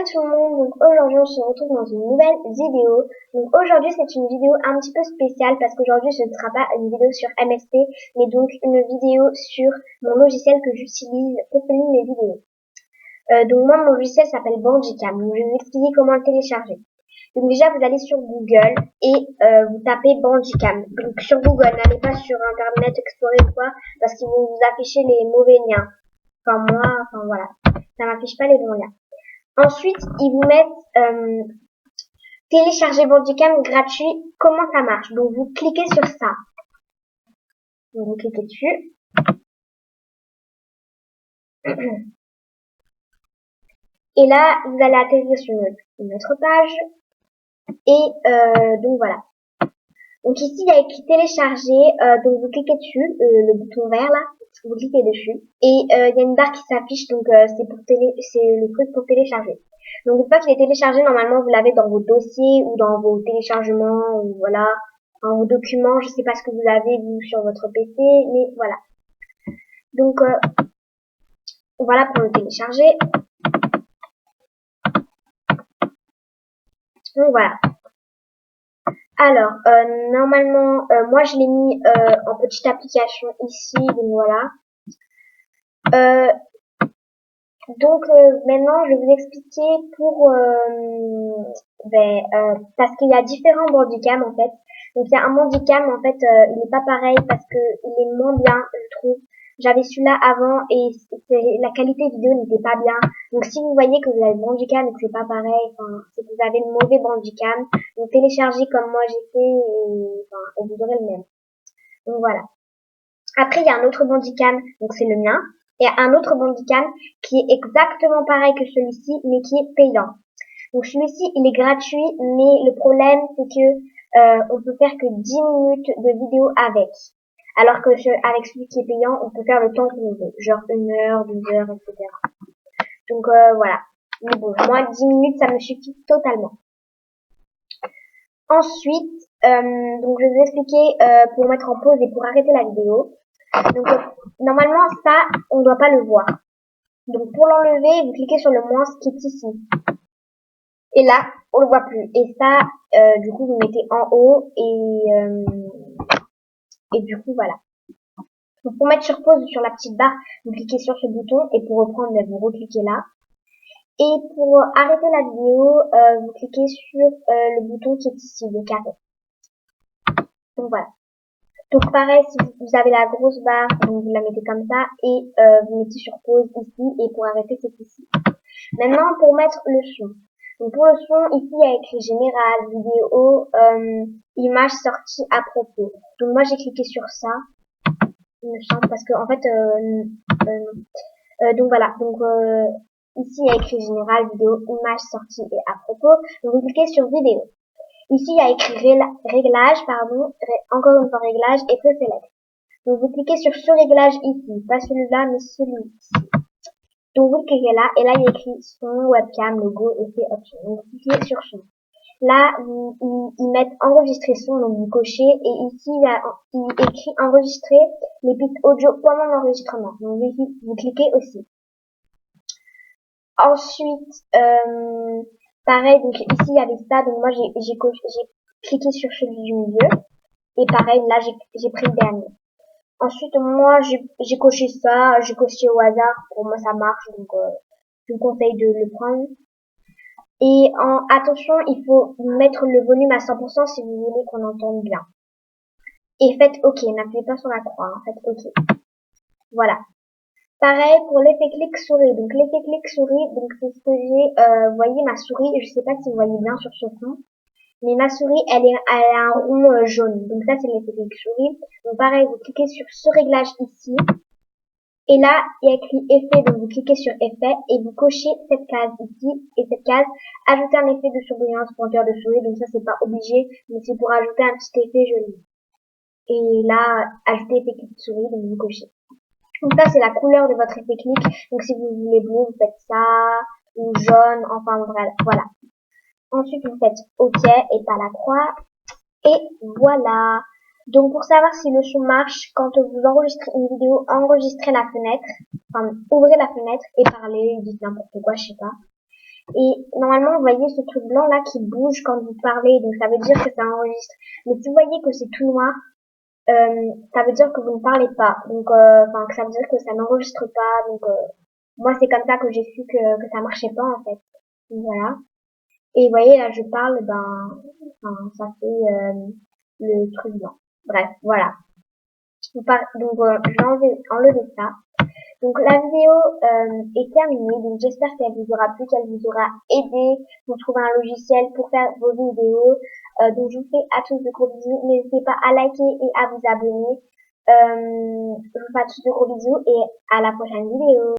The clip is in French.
Salut tout le monde, donc aujourd'hui on se retrouve dans une nouvelle vidéo. Donc aujourd'hui c'est une vidéo un petit peu spéciale parce qu'aujourd'hui ce ne sera pas une vidéo sur MSP, mais donc une vidéo sur mon logiciel que j'utilise pour filmer mes vidéos. Donc moi mon logiciel s'appelle Bandicam, donc je vais vous expliquer comment le télécharger. Donc déjà vous allez sur Google et vous tapez Bandicam. Donc sur Google, n'allez pas sur Internet Explorer ou quoi, parce qu'ils vont vous afficher les mauvais liens. Enfin voilà, ça m'affiche pas les bons liens. Ensuite, ils vous mettent télécharger Bandicam gratuit. Comment ça marche? Donc, vous cliquez sur ça. Donc, vous cliquez dessus. Et là, vous allez atterrir sur une autre page. Et donc, voilà. Donc, ici, il y a écrit télécharger. Donc, vous cliquez dessus, le bouton vert, là. Vous cliquez dessus. Et il y a une barre qui s'affiche. Donc, c'est le truc pour télécharger. Donc, une fois qu'il est téléchargé, normalement, vous l'avez dans vos dossiers ou dans vos téléchargements ou voilà, dans vos documents. Je sais pas ce que vous avez vu sur votre PC, mais voilà. Donc, voilà pour le télécharger. Donc, voilà. Alors, normalement, moi, je l'ai mis en petite application ici. Donc, voilà. Donc maintenant, je vais vous expliquer parce qu'il y a différents Bandicam en fait. Donc il y a un Bandicam en fait, il n'est pas pareil parce que il est moins bien, je trouve. J'avais celui-là avant et la qualité vidéo n'était pas bien. Donc si vous voyez que vous avez le Bandicam et que c'est pas pareil, c'est que vous avez le mauvais Bandicam. Donc téléchargez comme moi j'ai fait et vous aurez le même. Donc voilà. Après il y a un autre Bandicam, donc c'est le mien. Et un autre Bandicam qui est exactement pareil que celui-ci, mais qui est payant. Donc celui-ci, il est gratuit, mais le problème, c'est que on peut faire que 10 minutes de vidéo avec. Alors que avec celui qui est payant, on peut faire le temps qu'on veut, genre 1 heure, 2 heures, etc. Donc voilà. Mais bon, moi, 10 minutes, ça me suffit totalement. Ensuite, donc je vais vous expliquer pour mettre en pause et pour arrêter la vidéo. Donc normalement ça, on ne doit pas le voir. Donc pour l'enlever, vous cliquez sur le moins qui est ici. Et là, on le voit plus. Et ça, du coup, vous mettez en haut et du coup voilà. Donc pour mettre sur pause sur la petite barre, vous cliquez sur ce bouton et pour reprendre, vous recliquez là. Et pour arrêter la vidéo, vous cliquez sur le bouton qui est ici, le carré. Donc voilà. Donc pareil, si vous avez la grosse barre, donc vous la mettez comme ça et vous mettez sur pause ici et pour arrêter c'est ici. Maintenant pour mettre le son. Donc pour le son, ici il y a écrit général, vidéo, image sortie à propos. Donc moi j'ai cliqué sur ça, il me semble, parce que en fait, donc voilà. Donc ici il y a écrit général, vidéo, image sortie et à propos. Donc vous cliquez sur vidéo. Ici, il y a écrit réglage, encore une fois réglage et pre-select. Donc, vous cliquez sur ce réglage ici, pas celui-là, mais celui-ci. Donc, vous cliquez là, et là, il y a écrit son, webcam, logo, effet, option. Donc, vous cliquez sur son. Là, ils mettent enregistrer son, donc vous cochez, et ici, il écrit enregistrer les pistes audio pendant l'enregistrement. Donc, vous cliquez aussi. Ensuite, pareil, donc ici il y avait ça, donc moi j'ai cliqué sur celui du milieu, et pareil, là j'ai pris le dernier. Ensuite, moi j'ai coché ça, j'ai coché au hasard, pour moi ça marche, donc je vous conseille de le prendre. Et attention, il faut mettre le volume à 100% si vous voulez qu'on entende bien. Et faites OK, n'appuyez pas sur la croix, faites OK. Voilà. Pareil pour l'effet clic souris. Donc l'effet clic souris, donc c'est ce que j'ai, voyez ma souris, je sais pas si vous voyez bien sur ce fond, mais ma souris elle a un rond jaune. Donc ça c'est l'effet clic souris. Donc pareil, vous cliquez sur ce réglage ici, et là il y a écrit effet, donc vous cliquez sur effet et vous cochez cette case ici et cette case, ajouter un effet de surbrillance pointeur de souris. Donc ça c'est pas obligé, mais c'est pour ajouter un petit effet joli. Et là, ajouter effet clic souris, donc vous cochez. Donc ça, c'est la couleur de votre effet clic. Donc si vous voulez bleu, vous faites ça, ou jaune, enfin bref, voilà. Ensuite, vous faites OK et pas la croix. Et voilà. Donc pour savoir si le son marche, quand vous enregistrez une vidéo, enregistrez la fenêtre, enfin ouvrez la fenêtre et parlez, dites n'importe quoi, je sais pas. Et normalement, vous voyez ce truc blanc là qui bouge quand vous parlez, donc ça veut dire que ça enregistre. Mais si vous voyez que c'est tout noir, ça veut dire que vous ne parlez pas. Donc, enfin, que ça veut dire que ça n'enregistre pas. Donc, moi, c'est comme ça que j'ai su que ça marchait pas en fait. Donc, voilà. Et vous voyez là, je parle, ben, enfin, ça fait le truc blanc. Bref, voilà. Donc, je vais enlever ça. Donc la vidéo est terminée, donc j'espère qu'elle vous aura plu, qu'elle vous aura aidé. Vous trouvez un logiciel pour faire vos vidéos. Donc je vous fais à tous de gros bisous. N'hésitez pas à liker et à vous abonner. Je vous fais à tous de gros bisous et à la prochaine vidéo.